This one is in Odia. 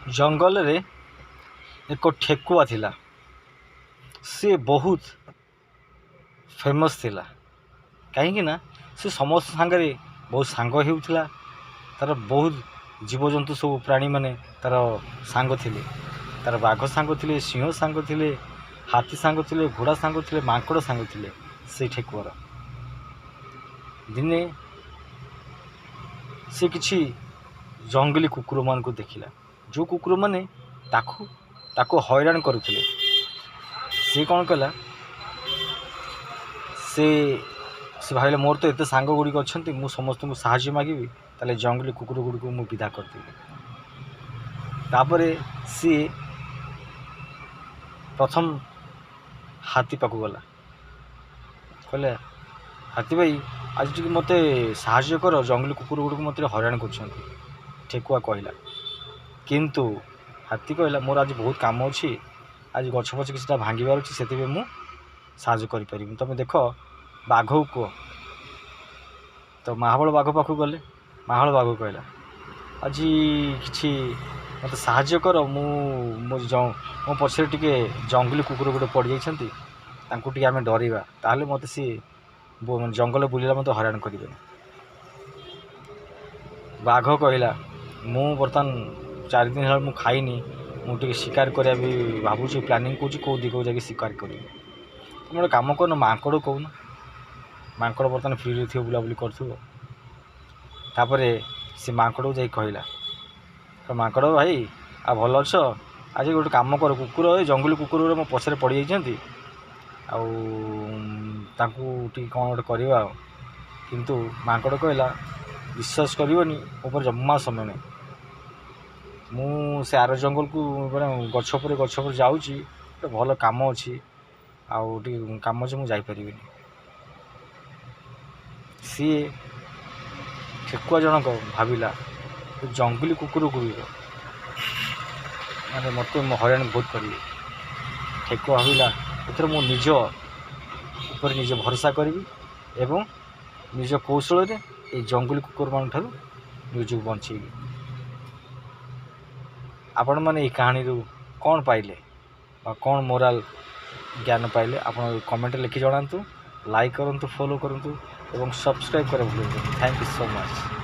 ଜଙ୍ଗଲରେ ଏକ ଠେକୁଆ ଥିଲା। ସେ ବହୁତ ଫେମସ୍ ଥିଲା, କାହିଁକି ନା ସେ ସମସ୍ତ ସାଙ୍ଗରେ ବହୁତ ସାଙ୍ଗ ହେଉଥିଲା। ତା'ର ବହୁତ ଜୀବଜନ୍ତୁ ସବୁ ପ୍ରାଣୀମାନେ ତା'ର ସାଙ୍ଗ ଥିଲେ। ତା'ର ବାଘ ସାଙ୍ଗ ଥିଲେ, ସିଂହ ସାଙ୍ଗ ଥିଲେ, ହାତୀ ସାଙ୍ଗ ଥିଲେ, ଘୋଡ଼ା ସାଙ୍ଗ ଥିଲେ, ମାଙ୍କଡ଼ ସାଙ୍ଗ ଥିଲେ। ସେଇ ଠେକୁଆର ଦିନେ ସେ କିଛି ଜଙ୍ଗଲୀ କୁକୁରମାନଙ୍କୁ ଦେଖିଲା, ଯେଉଁ କୁକୁରମାନେ ତାକୁ ହଇରାଣ କରୁଥିଲେ। ସେ କ'ଣ କଲା, ସେ ଭାବିଲା ମୋର ତ ଏତେ ସାଙ୍ଗ ଗୁଡ଼ିକ ଅଛନ୍ତି, ମୁଁ ସମସ୍ତଙ୍କୁ ସାହାଯ୍ୟ ମାଗିବି, ତାହେଲେ ଜଙ୍ଗଲୀ କୁକୁର ଗୁଡ଼ିକୁ ମୁଁ ବିଦା କରିଦେବି। ତାପରେ ସିଏ ପ୍ରଥମ ହାତୀ ପାଖକୁ ଗଲା, କହିଲେ ହାତୀ ଭାଇ ଆଜି ଟିକେ ମୋତେ ସାହାଯ୍ୟ କର, ଜଙ୍ଗଲୀ କୁକୁର ଗୁଡ଼ିକୁ ମୋତେ ହଇରାଣ କରୁଛନ୍ତି। ଠେକୁଆ କହିଲା, କିନ୍ତୁ ହାତୀ କହିଲା ମୋର ଆଜି ବହୁତ କାମ ଅଛି, ଆଜି ଗଛ ଫଛ କିଛିଟା ଭାଙ୍ଗିବାର ଅଛି, ସେଥିପାଇଁ ମୁଁ ସାହାଯ୍ୟ କରିପାରିବି। ତୁମେ ଦେଖ ବାଘକୁ କୁହ। ତ ମହାବଳ ବାଘ ପାଖକୁ ଗଲେ। ମହାବଳ ବାଘ କହିଲା ଆଜି କିଛି ମୋତେ ସାହାଯ୍ୟ କର, ମୋ ପଛରେ ଟିକେ ଜଙ୍ଗଲୀ କୁକୁର ଗୋଟେ ପଡ଼ିଯାଇଛନ୍ତି, ତାଙ୍କୁ ଟିକେ ଆମେ ଡରେଇବା, ତାହେଲେ ମୋତେ ସିଏ ଜଙ୍ଗଲ ବୁଲିଲା ମୋତେ ହଇରାଣ କରିବେନି। ବାଘ କହିଲା ମୁଁ ବର୍ତ୍ତମାନ 4 ଦିନ ହେଲା ମୁଁ ଖାଇନି, ମୁଁ ଟିକେ ଶିକାର କରିବା ବି ଭାବୁଛି, ପ୍ଲାନିଂ କରୁଛି କେଉଁ ଦିଗକୁ ଯାଇକି ଶିକାର କରିବି। ତୁମେ ଗୋଟେ କାମ କରୁନ, ମାଙ୍କଡ଼ କହୁନ, ମାଙ୍କଡ଼ ବର୍ତ୍ତମାନ ଫ୍ରିରେ ଥିବ, ବୁଲାବୁଲି କରୁଥିବ। ତାପରେ ସେ ମାଙ୍କଡ଼କୁ ଯାଇ କହିଲା ମାଙ୍କଡ଼ ଭାଇ ଆଉ ଭଲ ଅଛ? ଆଜି ଗୋଟେ କାମ କର, ଜଙ୍ଗଲୀ କୁକୁର ମୋ ପଛରେ ପଡ଼ିଯାଇଛନ୍ତି, ଆଉ ତାଙ୍କୁ ଟିକେ କ'ଣ ଗୋଟେ କରିବା ଆଉ। କିନ୍ତୁ ମାଙ୍କଡ଼ କହିଲା ବିଶ୍ୱାସ କରିବନି, ମୋ ଉପରେ ଜମା ସମୟ ନାହିଁ, ମୁଁ ସେ ଆର ଜଙ୍ଗଲକୁ ଗଛ ଉପରେ ଯାଉଛି, ଗୋଟେ ଭଲ କାମ ଅଛି, ଆଉ ଟିକେ କାମ ଅଛି, ମୁଁ ଯାଇପାରିବିନି। ସିଏ ଠେକୁଆ ଜଣକ ଭାବିଲା ଜଙ୍ଗଲୀ କୁକୁର ଗୁଡ଼ିକ ମାନେ ମୋତେ ହଇରାଣ ବହୁତ କରିବେ। ଠେକୁଆ ଭାବିଲା ଏଥର ମୁଁ ନିଜ ଉପରେ ନିଜେ ଭରସା କରିବି ଏବଂ ନିଜ କୌଶଳରେ ଏଇ ଜଙ୍ଗଲୀ କୁକୁରମାନଙ୍କ ଠାରୁ ନିଜକୁ ବଞ୍ଚେଇବି। ଆପଣମାନେ ଏହି କାହାଣୀରୁ କ'ଣ ପାଇଲେ ବା କ'ଣ ମୋରାଲ ଜ୍ଞାନ ପାଇଲେ, ଆପଣ କମେଣ୍ଟରେ ଲେଖି ଜଣାନ୍ତୁ। ଲାଇକ୍ କରନ୍ତୁ, ଫଲୋ କରନ୍ତୁ ଏବଂ ସବସ୍କ୍ରାଇବ୍ କରିବାକୁ ଭୁଲନ୍ତୁ। Thank you so much.